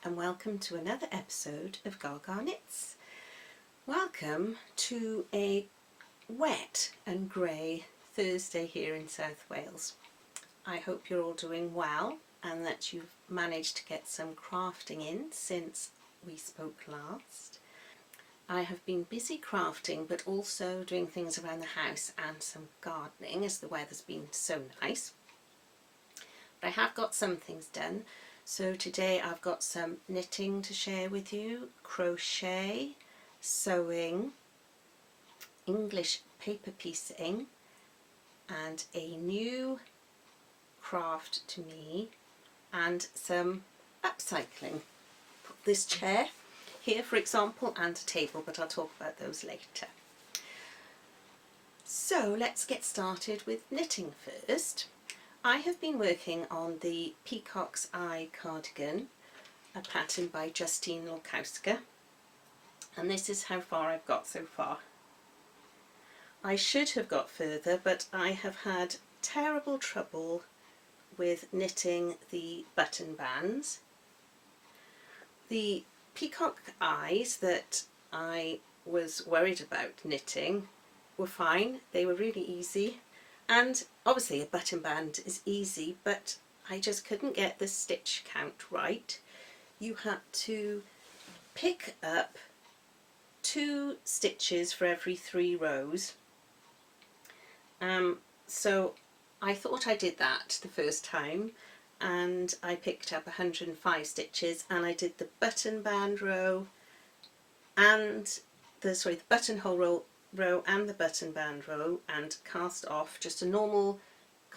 and welcome to another episode of Gaga Knits. Welcome to a wet and grey Thursday here in South Wales. I hope you're all doing well and that you've managed to get some crafting in since we spoke last. I have been busy crafting but also doing things around the house and some gardening as the weather's been so nice. But I have got some things done. So today I've got some knitting to share with you, crochet, sewing, English paper piecing, and a new craft to me, and some upcycling. Put this chair here, for example, and a table, but I'll talk about those later. So let's get started with knitting first. I have been working on the Peacock's Eye cardigan, a pattern by Justyna Lorkowska, and this is how far I've got so far. I should have got further, but I have had terrible trouble with knitting the button bands. The peacock eyes that I was worried about knitting were fine, they were really easy. And obviously a button band is easy, but I just couldn't get the stitch count right. You had to pick up 2 stitches for every 3 rows. So I thought I did that the first time, and I picked up 105 stitches, and I did the button band row and the buttonhole row and the button band row, and cast off, just a normal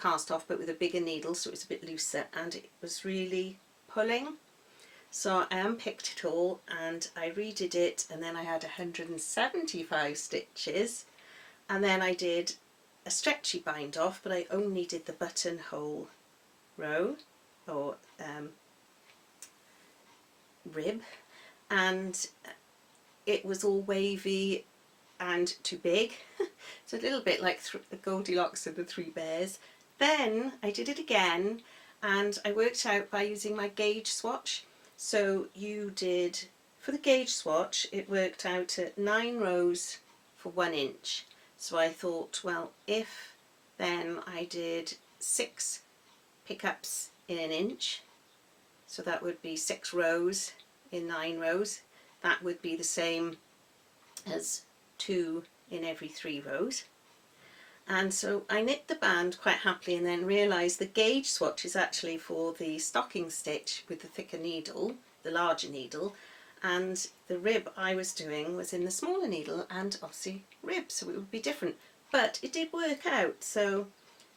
cast off but with a bigger needle so it was a bit looser, and it was really pulling. So I unpicked it all and I redid it, and then I had 175 stitches, and then I did a stretchy bind off, but I only did the buttonhole row or rib, and it was all wavy and too big. It's a little bit like the Goldilocks and the 3 Bears. Then I did it again, and I worked out by using my gauge swatch. So you did, for the gauge swatch, it worked out at 9 rows for 1 inch. So I thought, well, if then I did 6 pickups in 1 inch, so that would be 6 rows in 9 rows, that would be the same as 2 in every 3 rows. And so I knit the band quite happily, and then realised the gauge swatch is actually for the stocking stitch with the thicker needle, the larger needle, and the rib I was doing was in the smaller needle and obviously rib, so it would be different. But it did work out, so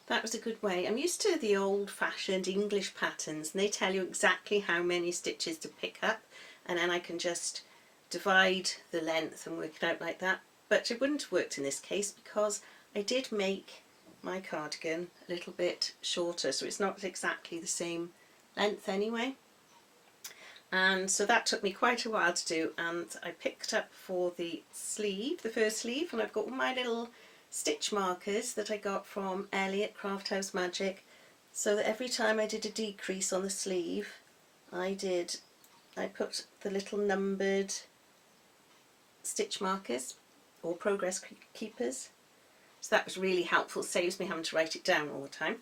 that was a good way. I'm used to the old-fashioned English patterns, and they tell you exactly how many stitches to pick up, and then I can just divide the length and work it out like that. But it wouldn't have worked in this case because I did make my cardigan a little bit shorter, so it's not exactly the same length anyway. And so that took me quite a while to do, and I picked up for the sleeve, the first sleeve, and I've got all my little stitch markers that I got from Ellie at Craft House Magic, so that every time I did a decrease on the sleeve I put the little numbered stitch markers or progress keepers. So that was really helpful, saves me having to write it down all the time,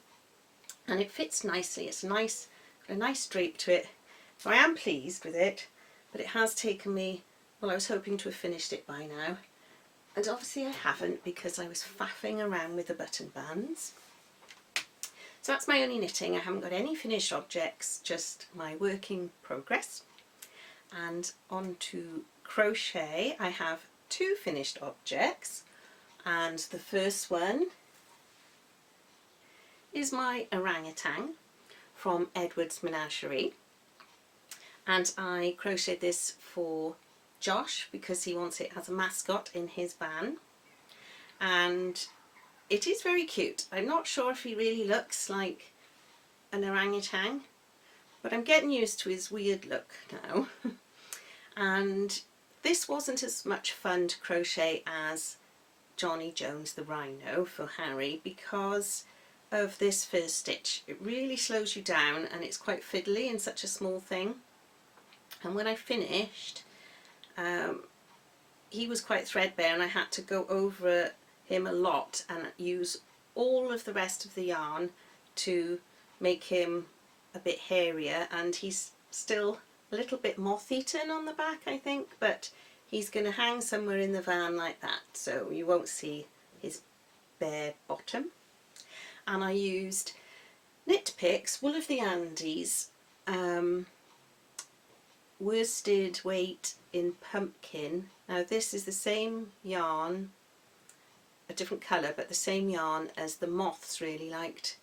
and it fits nicely. It's got a nice drape to it, so I am pleased with it, but it has taken me, well, I was hoping to have finished it by now, and obviously I haven't because I was faffing around with the button bands. So that's my only knitting. I haven't got any finished objects, just my work in progress. And on to crochet. I have 2 finished objects, and the first one is my orangutan from Edward's Menagerie, and I crocheted this for Josh because he wants it as a mascot in his van, and it is very cute. I'm not sure if he really looks like an orangutan, but I'm getting used to his weird look now. And this wasn't as much fun to crochet as Johnny Jones the Rhino for Harry because of this first stitch. It really slows you down and it's quite fiddly in such a small thing. and when I finished, he was quite threadbare and I had to go over him a lot and use all of the rest of the yarn to make him a bit hairier, and he's still a little bit moth-eaten on the back, I think, but he's going to hang somewhere in the van like that, so you won't see his bare bottom. And I used Knit Picks Wool of the Andes, worsted weight in pumpkin. Now this is the same yarn, a different colour, but the same yarn as the moths really liked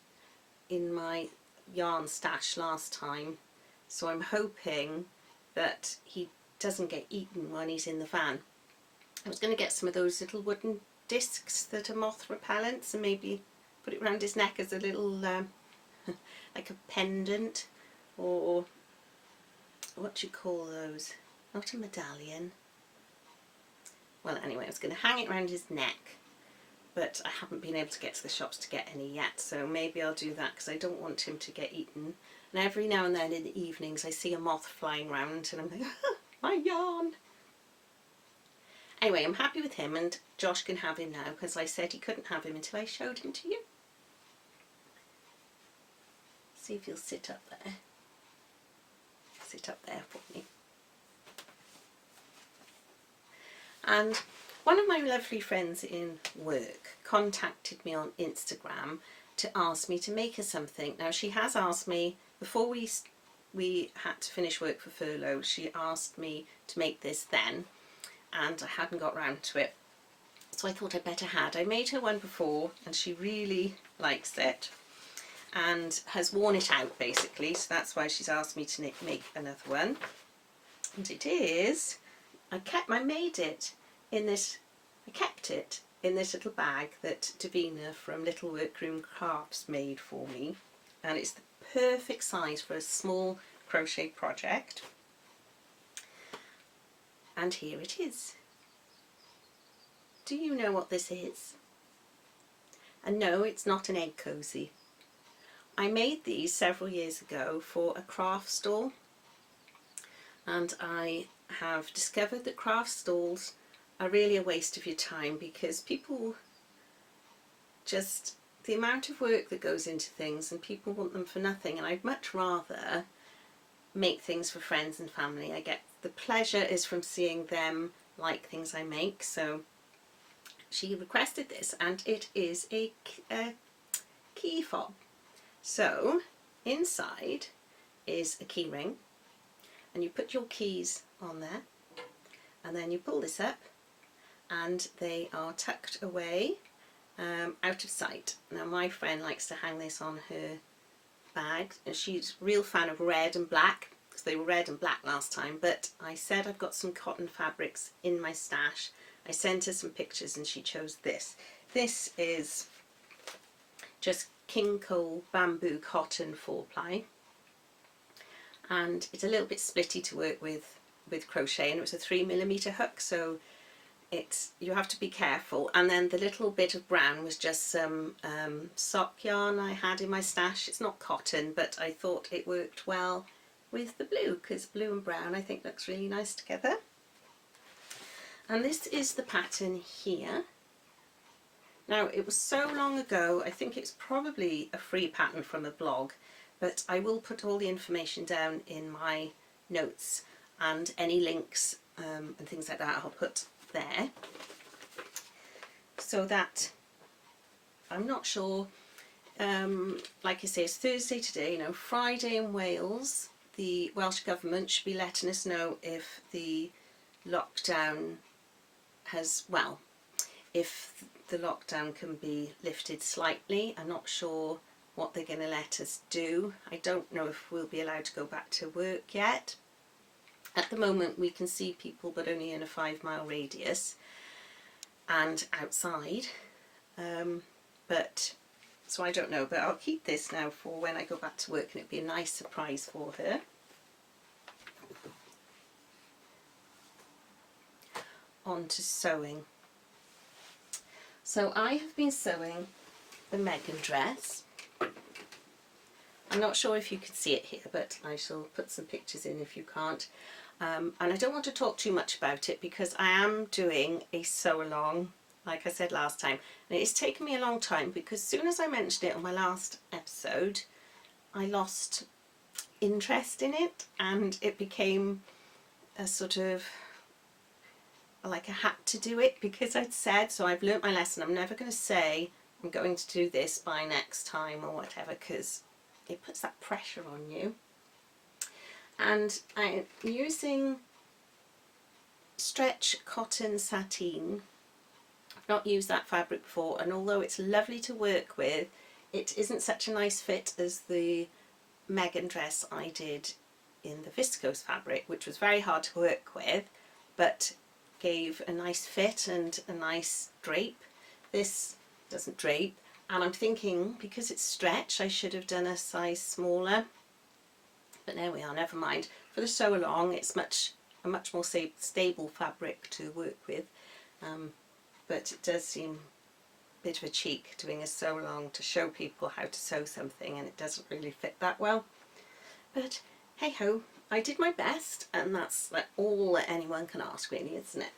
in my yarn stash last time, so I'm hoping that he doesn't get eaten when he's in the van. I was going to get some of those little wooden discs that are moth repellents and maybe put it around his neck as a little like a pendant, or what do you call those? Not a medallion. Well, anyway, I was going to hang it around his neck, but I haven't been able to get to the shops to get any yet, so maybe I'll do that because I don't want him to get eaten. And every now and then in the evenings I see a moth flying around and I'm like, my yarn! Anyway, I'm happy with him, and Josh can have him now because I said he couldn't have him until I showed him to you. See if you'll sit up there. Sit up there for me. And one of my lovely friends in work contacted me on Instagram to ask me to make her something. Now she has asked me, before we had to finish work for furlough, she asked me to make this then, and I hadn't got round to it. So I thought I'd better had. I made her one before and she really likes it and has worn it out basically, so that's why she's asked me to make another one. And it is, I made it in this, I kept it in this little bag that Davina from Little Workroom Crafts made for me, and it's the perfect size for a small crochet project. And here it is. Do you know what this is? And no, it's not an egg cosy. I made these several years ago for a craft stall, and I have discovered that craft stalls are really a waste of your time because people just, the amount of work that goes into things, and people want them for nothing, and I'd much rather make things for friends and family. I get the pleasure is from seeing them like things I make. So she requested this, and it is a key fob. So inside is a key ring, and you put your keys on there, and then you pull this up and they are tucked away out of sight. Now my friend likes to hang this on her bag, and she's a real fan of red and black because they were red and black last time, but I said I've got some cotton fabrics in my stash. I sent her some pictures and she chose this. This is just King Cole bamboo cotton 4-ply, and it's a little bit splitty to work with crochet, and it was a 3mm hook, so you have to be careful. And then the little bit of brown was just some sock yarn I had in my stash. It's not cotton, but I thought it worked well with the blue because blue and brown I think looks really nice together. And this is the pattern here. Now it was so long ago, I think it's probably a free pattern from a blog, but I will put all the information down in my notes, and any links and things like that I'll put there, so that I'm not sure, like I say, it's Thursday today, Friday in Wales the Welsh Government should be letting us know if the lockdown has, well, if the lockdown can be lifted slightly. I'm not sure what they're going to let us do. I don't know if we'll be allowed to go back to work yet. At the moment we can see people, but only in a 5-mile radius and outside, but so I don't know, but I'll keep this now for when I go back to work, and it'll be a nice surprise for her. On to sewing. So I have been sewing the Megan dress, I'm not sure if you can see it here, but I shall put some pictures in if you can't. And I don't want to talk too much about it because I am doing a sew along, like I said last time. And it's taken me a long time because as soon as I mentioned it on my last episode, I lost interest in it and it became a sort of like I had to do it because I'd said, so I've learnt my lesson. I'm never going to say I'm going to do this by next time or whatever, because it puts that pressure on you. And I'm using stretch cotton sateen. I've not used that fabric before, and although it's lovely to work with, it isn't such a nice fit as the Megan dress I did in the viscose fabric, which was very hard to work with, but gave a nice fit and a nice drape. This doesn't drape, and I'm thinking because it's stretch I should have done a size smaller, but there we are, never mind. For the sew along it's a much more stable fabric to work with, but it does seem a bit of a cheek doing a sew along to show people how to sew something and it doesn't really fit that well. But hey ho, I did my best, and that's like all that anyone can ask really, isn't it?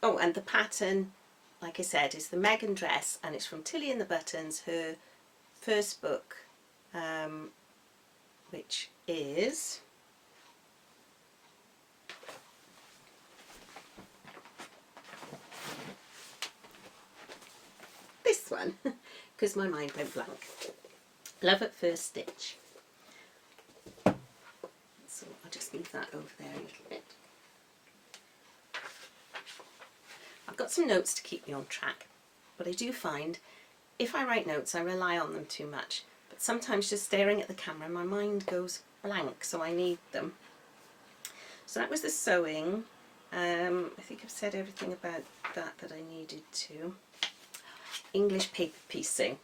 Oh, and the pattern, like I said, is the Megan dress, and it's from Tilly and the Buttons, her first book, which is this one, because my mind went blank. Love at First Stitch. So I'll just leave that over there a little bit. I've got some notes to keep me on track, but I do find if I write notes I rely on them too much, but sometimes just staring at the camera my mind goes blank, so I need them. So that was the sewing. I think I've said everything about that I needed to. English paper piecing.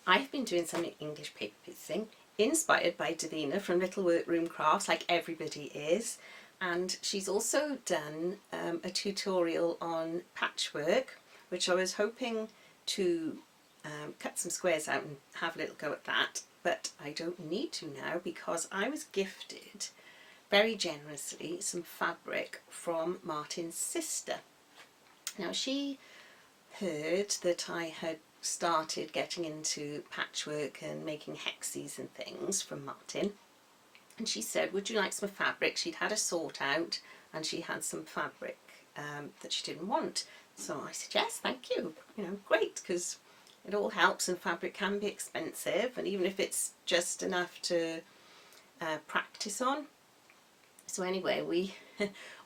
I've been doing some English paper piecing inspired by Zedenius from Little Workroom Crafts, like everybody is, and she's also done a tutorial on patchwork, which I was hoping to cut some squares out and have a little go at that, but I don't need to now because I was gifted very generously some fabric from Martin's sister. Now she heard that I had started getting into patchwork and making hexies and things from Martin, and she said, would you like some fabric? She'd had a sort out and she had some fabric that she didn't want, so I said yes, thank you, you know, great, because it all helps and fabric can be expensive, and even if it's just enough to practice on. So anyway, we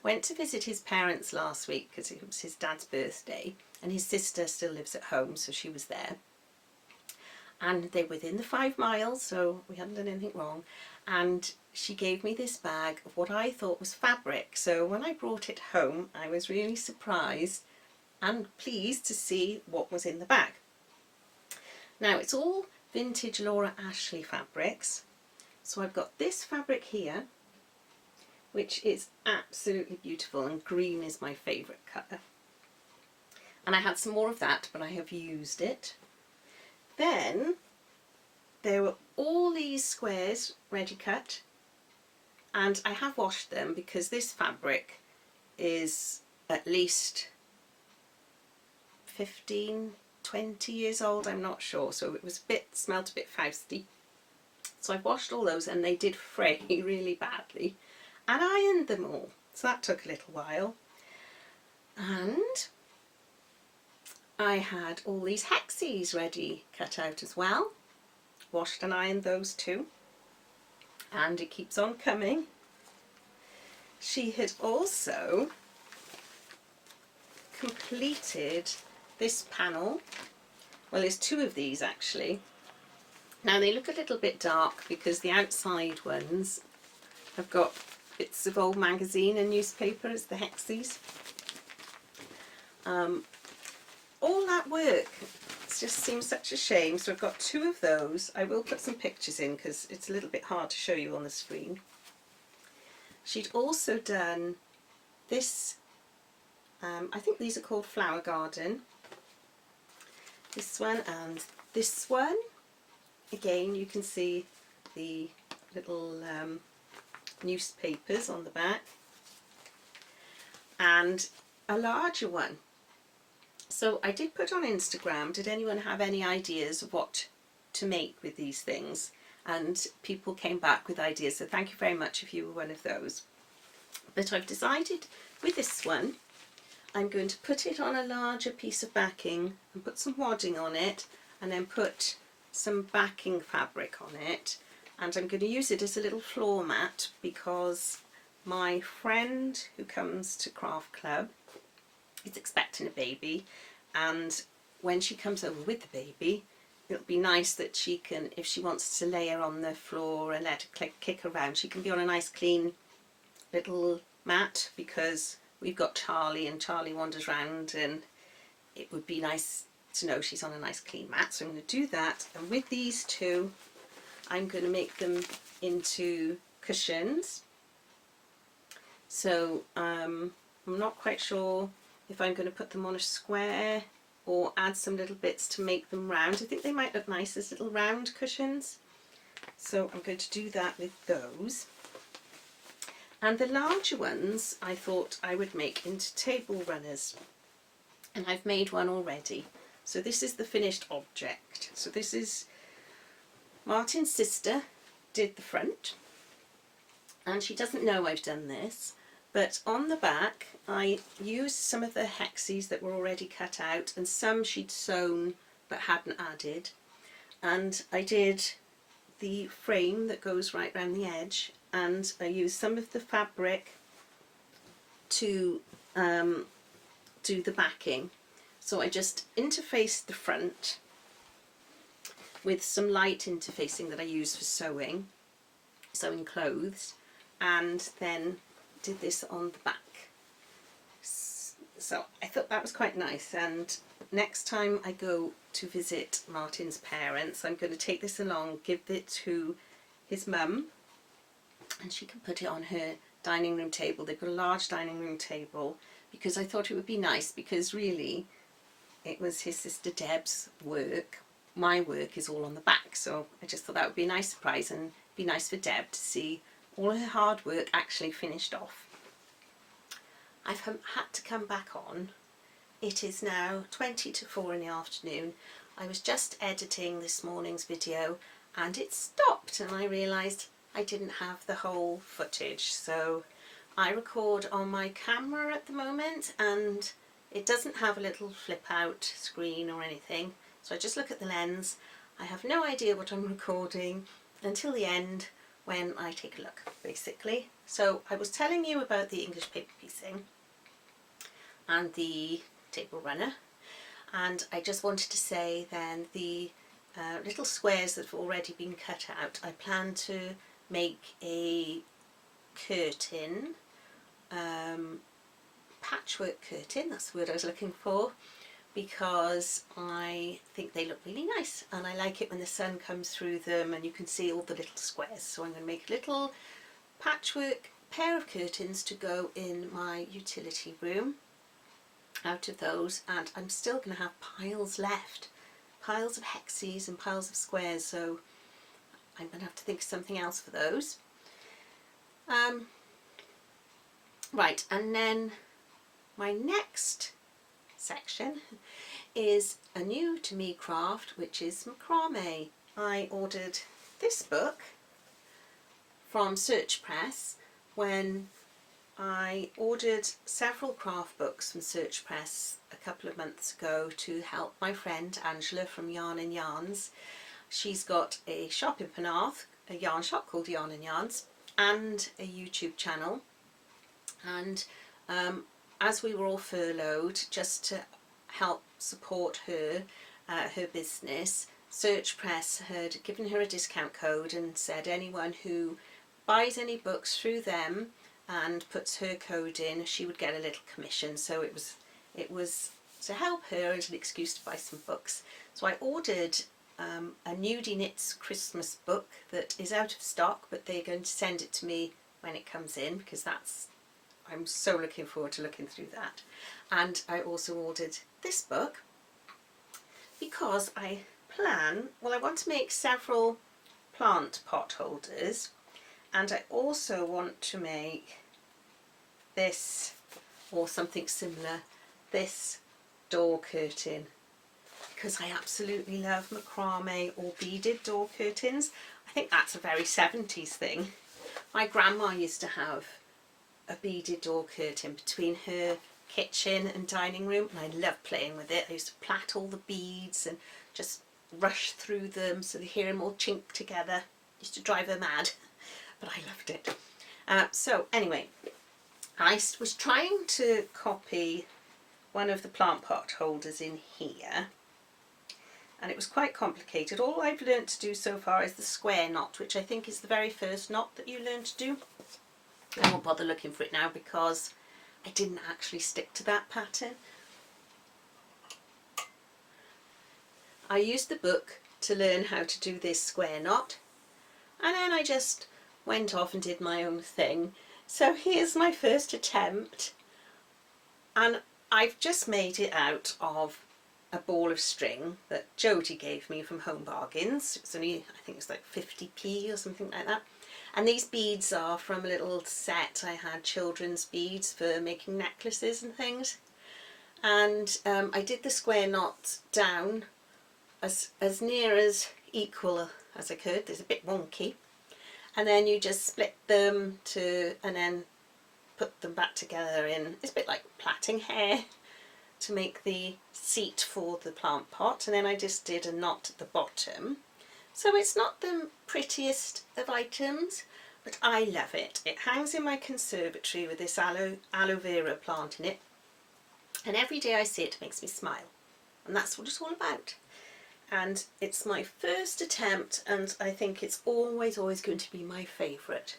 went to visit his parents last week because it was his dad's birthday, and his sister still lives at home, so she was there. And they're within the 5 miles, so we hadn't done anything wrong. And she gave me this bag of what I thought was fabric. So when I brought it home, I was really surprised and pleased to see what was in the bag. Now it's all vintage Laura Ashley fabrics. So I've got this fabric here, which is absolutely beautiful, and green is my favourite colour. And I had some more of that, but I have used it. Then there were all these squares ready cut, and I have washed them because this fabric is at least 15, 20 years old, I'm not sure, so it was smelt a bit fausty. So I've washed all those and they did fray really badly, and ironed them all, so that took a little while. And I had all these hexies ready cut out as well, washed and ironed those too, and it keeps on coming. She had also completed this panel. Well, there's 2 of these actually. Now they look a little bit dark because the outside ones have got bits of old magazine and newspaper as the hexies. All that work, it just seems such a shame, so I've got 2 of those. I will put some pictures in because it's a little bit hard to show you on the screen. She'd also done this, I think these are called Flower Garden, this one and this one, again you can see the little newspapers on the back, and a larger one. So I did put on Instagram, did anyone have any ideas of what to make with these things? And people came back with ideas, so thank you very much if you were one of those. But I've decided with this one, I'm going to put it on a larger piece of backing and put some wadding on it, and then put some backing fabric on it, and I'm going to use it as a little floor mat because my friend who comes to Craft Club is expecting a baby, and when she comes over with the baby, it'll be nice that she can, if she wants to lay her on the floor and let her kick around, she can be on a nice clean little mat, because we've got Charlie and Charlie wanders around, and it would be nice to know she's on a nice clean mat. So I'm going to do that, and with these two I'm going to make them into cushions. So I'm not quite sure if I'm going to put them on a square or add some little bits to make them round. I think they might look nice as little round cushions, so I'm going to do that with those. And the larger ones I thought I would make into table runners, and I've made one already. So this is the finished object. So this is Martin's sister did the front, and she doesn't know I've done this, but on the back I used some of the hexes that were already cut out, and some she'd sewn but hadn't added, and I did the frame that goes right round the edge, and I used some of the fabric to do the backing. So I just interfaced the front with some light interfacing that I use for sewing clothes, and then did this on the back. So I thought that was quite nice, and next time I go to visit Martin's parents, I'm going to take this along, give it to his mum, and she can put it on her dining room table. They've got a large dining room table, because I thought it would be nice, because really it was his sister Deb's work. My work is all on the back, so I just thought that would be a nice surprise, and be nice for Deb to see all her hard work actually finished off. I've had to come back on. It is now 20 to 4 in the afternoon. I was just editing this morning's video and it stopped, and I realised I didn't have the whole footage. So I record on my camera at the moment, and it doesn't have a little flip out screen or anything, so I just look at the lens. I have no idea what I'm recording until the end, when I take a look, basically. So I was telling you about the English paper piecing and the table runner, and I just wanted to say then the little squares that have already been cut out, I plan to make a curtain, patchwork curtain, that's the word I was looking for, because I think they look really nice, and I like it when the sun comes through them and you can see all the little squares. So I'm going to make a little patchwork pair of curtains to go in my utility room out of those, and I'm still going to have piles left, piles of hexes and piles of squares, so I'm going to have to think of something else for those. Right, and then my next section is a new to me craft, which is macrame. I ordered this book from Search Press when I ordered several craft books from Search Press a couple of months ago to help my friend Angela from Yarn and Yarns. She's got a shop in Penarth, a yarn shop called Yarn and Yarns, and a YouTube channel, and as we were all furloughed, just to help support her, her business, Search Press had given her a discount code and said anyone who buys any books through them and puts her code in, she would get a little commission. So it was to help her as an excuse to buy some books. So I ordered a Nudie Knits Christmas book that is out of stock, but they're going to send it to me when it comes in, because I'm so looking forward to looking through that. And I also ordered this book because I plan, well, I want to make several plant pot holders, and I also want to make this, or something similar, this door curtain, because I absolutely love macrame or beaded door curtains. I think that's a very 70s thing. My grandma used to have a beaded door curtain between her kitchen and dining room, and I loved playing with it. I used to plait all the beads and just rush through them so they hear them all chink together. Used to drive her mad, but I loved it. So anyway, I was trying to copy one of the plant pot holders in here, and it was quite complicated. All I've learnt to do so far is the square knot, which I think is the very first knot that you learn to do. I won't bother looking for it now because I didn't actually stick to that pattern. I used the book to learn how to do this square knot, and then I just went off and did my own thing. So here's my first attempt, and I've just made it out of a ball of string that Jodie gave me from Home Bargains. It's only, I think it's like 50p or something like that. And these beads are from a little set I had, children's beads for making necklaces and things. And I did the square knot down as near as equal as I could. It's a bit wonky. And then you just split them and then put them back together in, it's a bit like plaiting hair to make the seat for the plant pot. And then I just did a knot at the bottom. So it's not the prettiest of items, but I love it. It hangs in my conservatory with this aloe vera plant in it, and every day I see it, it makes me smile, and that's what it's all about. And it's my first attempt, and I think it's always going to be my favourite.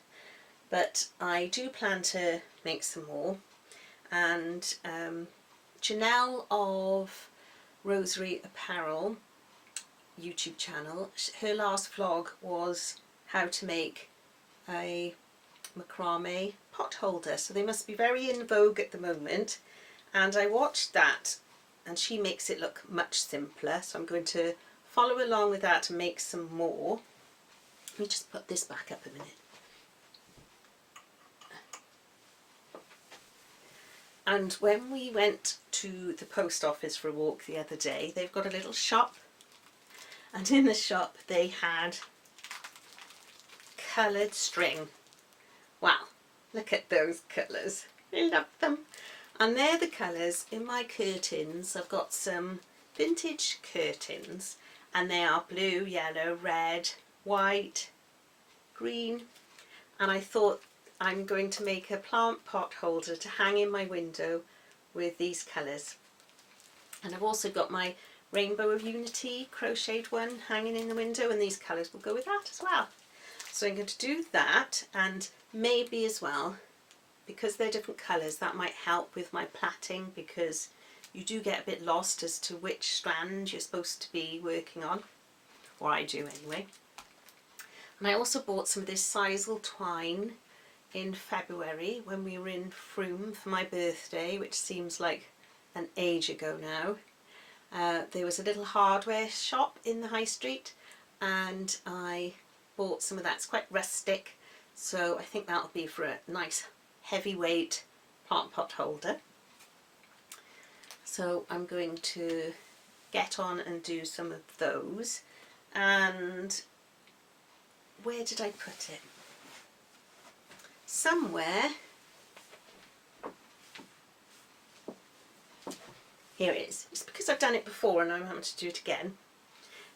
But I do plan to make some more, and Janelle of Rosery Apparel YouTube channel, her last vlog was how to make a macrame pot holder, so they must be very in vogue at the moment, and I watched that and she makes it look much simpler, so I'm going to follow along with that and make some more. Let me just put this back up a minute. And when we went to the post office for a walk the other day, they've got a little shop, and in the shop they had coloured string. Wow, look at those colours. I love them. And they're the colours in my curtains. I've got some vintage curtains, and they are blue, yellow, red, white, green. And I thought I'm going to make a plant pot holder to hang in my window with these colours. And I've also got my Rainbow of Unity crocheted one hanging in the window, and these colours will go with that as well. So I'm going to do that, and maybe as well, because they're different colours, that might help with my plaiting, because you do get a bit lost as to which strand you're supposed to be working on, or I do anyway. And I also bought some of this sisal twine in February when we were in Frome for my birthday, which seems like an age ago now. There was a little hardware shop in the high street, and I bought some of that. It's quite rustic, so I think that'll be for a nice heavyweight plant pot holder. So I'm going to get on and do some of those. And where did I put it? Somewhere. Here it is. It's because I've done it before and I'm having to do it again.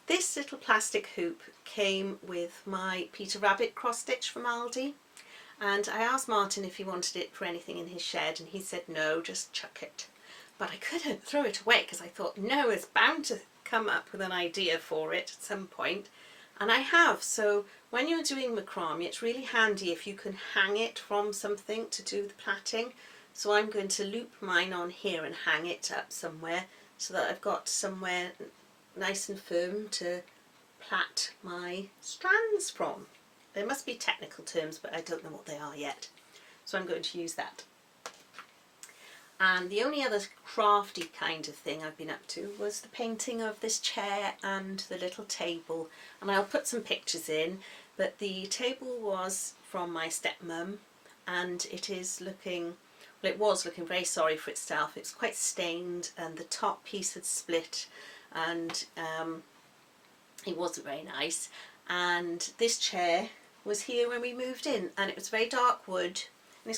This little plastic hoop came with my Peter Rabbit cross stitch from Aldi, and I asked Martin if he wanted it for anything in his shed, and he said no, just chuck it. But I couldn't throw it away because I thought, no, it's bound to come up with an idea for it at some point, and I have. So when you're doing macrame, it's really handy if you can hang it from something to do the plaiting. So I'm going to loop mine on here and hang it up somewhere so that I've got somewhere nice and firm to plait my strands from. There must be technical terms, but I don't know what they are yet. So I'm going to use that. And the only other crafty kind of thing I've been up to was the painting of this chair and the little table. And I'll put some pictures in, but the table was from my stepmum, and it is looking, well, it was looking very sorry for itself. It's quite stained and the top piece had split, and it wasn't very nice. And this chair was here when we moved in, and it was very dark wood, and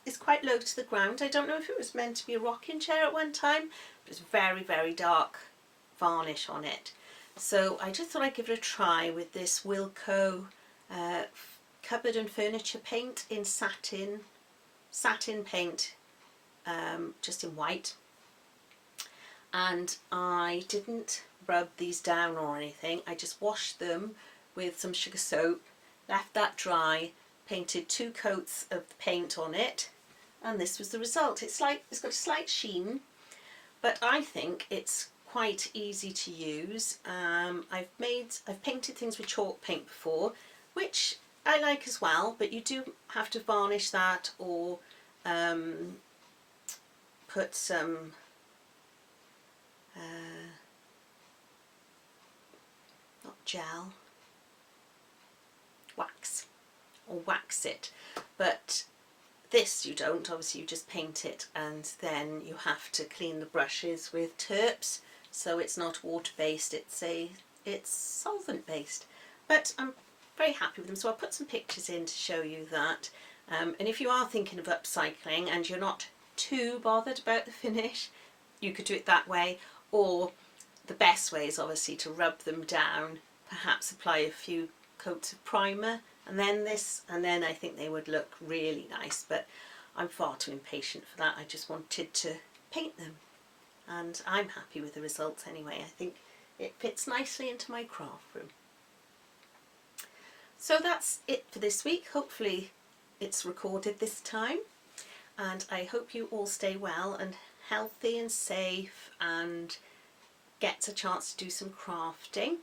it's quite low to the ground. I don't know if it was meant to be a rocking chair at one time, but it's very, very dark varnish on it. So I just thought I'd give it a try with this Wilko Cupboard and Furniture paint in satin paint, just in white. And I didn't rub these down or anything. I just washed them with some sugar soap, left that dry, painted 2 coats of the paint on it, and this was the result. It's got a slight sheen, but I think it's quite easy to use. I've painted things with chalk paint before, which I like as well, but you do have to varnish that or put some not gel, wax, or wax it. But this you don't, obviously you just paint it, and then you have to clean the brushes with terps, so it's not water based, it's solvent based. But I'm very happy with them, so I'll put some pictures in to show you that. And if you are thinking of upcycling and you're not too bothered about the finish, you could do it that way, or the best way is obviously to rub them down, perhaps apply a few coats of primer, and then this, and then I think they would look really nice. But I'm far too impatient for that. I just wanted to paint them, and I'm happy with the results anyway. I think it fits nicely into my craft room. So that's it for this week. Hopefully it's recorded this time, and I hope you all stay well and healthy and safe and get a chance to do some crafting.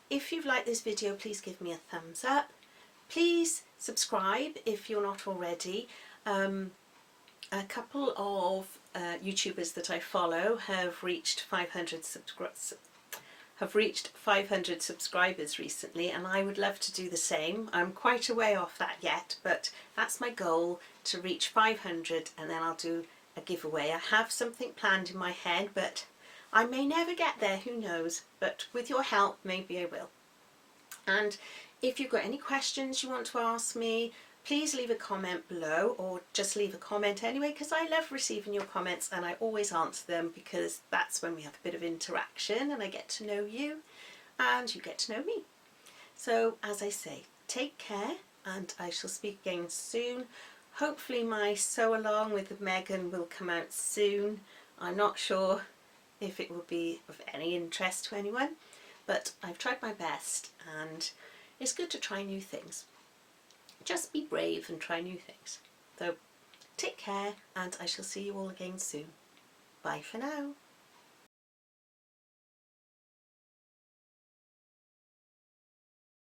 If you've liked this video, please give me a thumbs up. Please subscribe if you're not already. A couple of YouTubers that I follow have reached 500 subscribers recently, and I would love to do the same. I'm quite a way off that yet, but that's my goal, to reach 500, and then I'll do a giveaway. I have something planned in my head, but I may never get there, who knows, but with your help maybe I will. And if you've got any questions you want to ask me, please leave a comment below, or just leave a comment anyway, because I love receiving your comments and I always answer them, because that's when we have a bit of interaction and I get to know you and you get to know me. So as I say, take care, and I shall speak again soon. Hopefully my sew along with Megan will come out soon. I'm not sure if it will be of any interest to anyone, but I've tried my best, and it's good to try new things. Just be brave and try new things. So take care, and I shall see you all again soon. Bye for now.